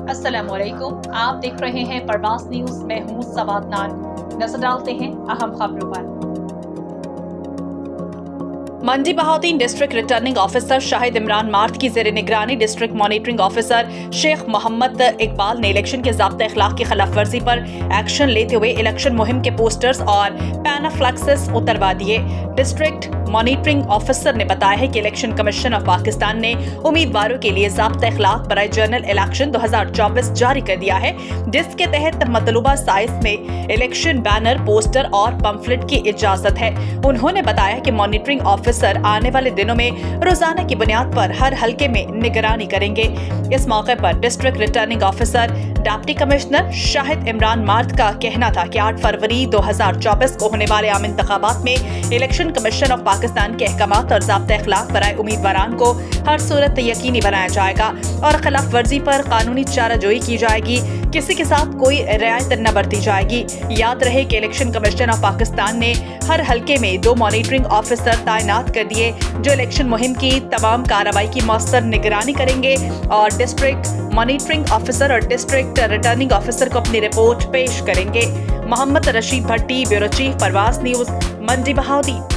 अस्सलाम वालेकुम, आप देख रहे हैं परवास न्यूज। मैं हूँ सवाद नान। नजर डालते हैं अहम खबरों पर। Mandi Bahauddin district returning officer Shahid Imran Marth की जेर निगरानी district monitoring officer Sheikh Mohammad Iqbal ने इलेक्शन के ज़ाब्ते अखलाक की खिलाफ वर्जी पर एक्शन लेते हुए इलेक्शन मुहिम के पोस्टर्स और पैनाफ्लेक्सेस उतरवा दिए। डिस्ट्रिक्ट मॉनिटरिंग ऑफिसर ने बताया है कि इलेक्शन कमीशन ऑफ पाकिस्तान ने उम्मीदवारों के लिए ज़ाब्ते अखलाक बराए जनरल इलेक्शन 2024 जारी कर दिया है, जिसके तहत मतलूबा साइज में इलेक्शन बैनर, पोस्टर और पंफलेट की इजाजत है। उन्होंने बताया कि मॉनिटरिंग ऑफिसर आने वाले दिनों में रोजाना की बुनियाद पर हर हलके में निगरानी करेंगे। इस मौके पर district returning officer deputy commissioner Shahid Imran math का कहना था कि 8 फरवरी 2024 को होने वाले आम इंतखाबात में इलेक्शन कमीशन ऑफ पाकिस्तान के अहकामात और ज़ाब्ते अखलाक बराए उम्मीदवारान को हर सूरत यकीनी बनाया जाएगा और खिलाफ वर्जी पर कानूनी चाराजोई की जाएगी। किसी के साथ कोई रियायत न बरती जाएगी। याद रहे कि इलेक्शन कमीशन ऑफ पाकिस्तान ने हर हलके में 2 मॉनिटरिंग ऑफिसर तैनात कर दिए, जो इलेक्शन मुहिम की तमाम कार्रवाई की मौसर निगरानी करेंगे और डिस्ट्रिक्ट मॉनिटरिंग ऑफिसर और डिस्ट्रिक्ट रिटर्निंग ऑफिसर को अपनी रिपोर्ट पेश करेंगे। मोहम्मद रशीद भट्टी, ब्यूरो चीफ, परवास न्यूज, मंडी बहाउद्दीन।